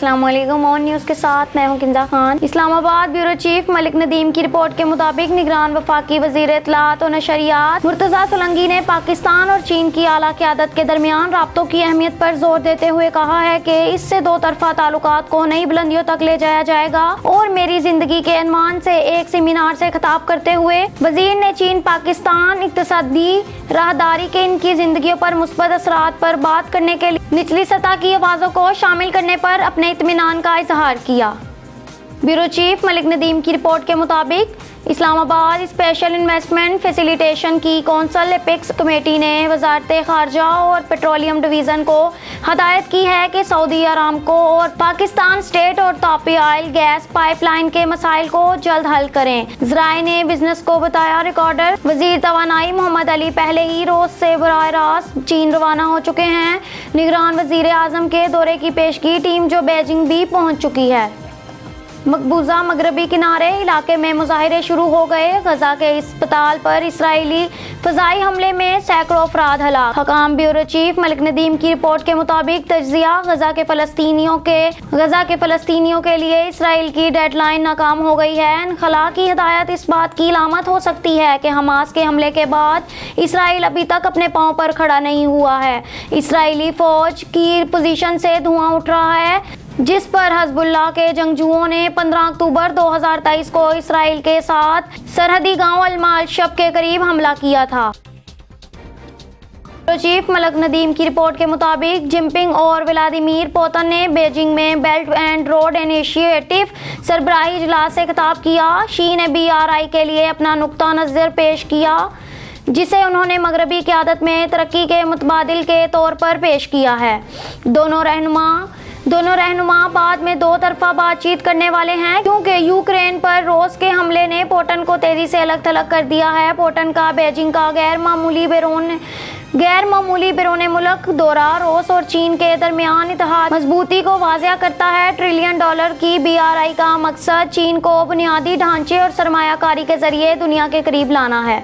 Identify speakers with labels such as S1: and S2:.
S1: अस्सलाम वालेकुम। On news के साथ मैं हूं किंजा खान। इस्लामाबाद ब्यूरो चीफ मलिक नदीम की रिपोर्ट के मुताबिक निगरान वफाकी वज़ीर इत्तलात और नशरियात मुर्तज़ा सोलंकी ने पाकिस्तान और चीन की आला क़यादत के दरमियान राब्तों की अहमियत पर जोर देते हुए कहा है कि इससे दो तरफ़ा ताल्लुकात को नई बुलंदियों तक ले जाया जाएगा। और मेरी जिंदगी के अनवान से एक सेमिनार से खिताब करते हुए वज़ीर ने चीन पाकिस्तान इक़्तिसादी राहदारी के इनकी जिंदगियों पर मुस्बत असरात पर बात करने के लिए निचली सतह की आवाज़ों को शामिल करने पर अपने इत्मीनान का इजहार किया। ब्यूरो चीफ मलिक नदीम की रिपोर्ट के मुताबिक इस्लामाबाद स्पेशल इन्वेस्टमेंट फैसिलिटेशन की कौंसल एपिक्स कमेटी ने वजारत खारजा और पेट्रोलियम डिवीज़न को हदायत की है कि सऊदी अरामको और पाकिस्तान स्टेट और तापी ऑयल गैस पाइपलाइन के मसाइल को जल्द हल करें। ज़राए ने बिजनेस को बताया। रिकॉर्डर वजीर तवानाई मोहम्मद अली पहले ही रोज से बराह रास्त चीन रवाना हो चुके हैं। निगरान वजीर आजम के दौरे की पेशगी टीम जो बीजिंग भी पहुँच चुकी है। मकबूजा मगरबी किनारे इलाके में मुजाहिरे शुरू हो गए। गजा के अस्पताल पर इसराइली फ़ज़ाई हमले में सैकड़ों अफराद हलाक। हकाम ब्यूरो चीफ मलिक नदीम की रिपोर्ट के मुताबिक तज्ज़िया गजा के फ़लस्तीनियों के लिए इसराइल की डेडलाइन नाकाम हो गई है। खला की हिदायत इस बात की इलामत हो सकती है कि हमास के हमले के बाद इसराइल अभी तक अपने पाँव पर खड़ा नहीं हुआ है। इसराइली फ़ौज की पोजीशन से धुआं उठ रहा है जिस पर हिज़्बुल्लाह के जंगजुओं ने 15 अक्टूबर 2023 को इसराइल के साथ सरहदी गांव अल-माल-शब के करीब हमला किया था। चीफ मलिक नदीम की रिपोर्ट के मुताबिक जिनपिंग और व्लादिमीर पुतिन ने बीजिंग में बेल्ट एंड रोड इनिशिएटिव सरबराही इजलास से खिताब किया। शी ने BRI के लिए अपना नुक्ता नज़र पेश किया जिसे उन्होंने मगरबी क़यादत में तरक्की के मुतबादिल के तौर पर पेश किया है। दोनों रहनुमा बाद में दो तरफा बातचीत करने वाले हैं क्योंकि यूक्रेन पर रूस के हमले ने पुतिन को तेजी से अलग थलग कर दिया है। पुतिन का बीजिंग का गैर मामूली बैरून मुल्क दौरा रूस और चीन के दरमियान इत्तेहाद मजबूती को वाज़ेह करता है। $1 ट्रिलियन की BRI का मकसद चीन को बुनियादी ढांचे और सरमायाकारी के जरिए दुनिया के करीब लाना है।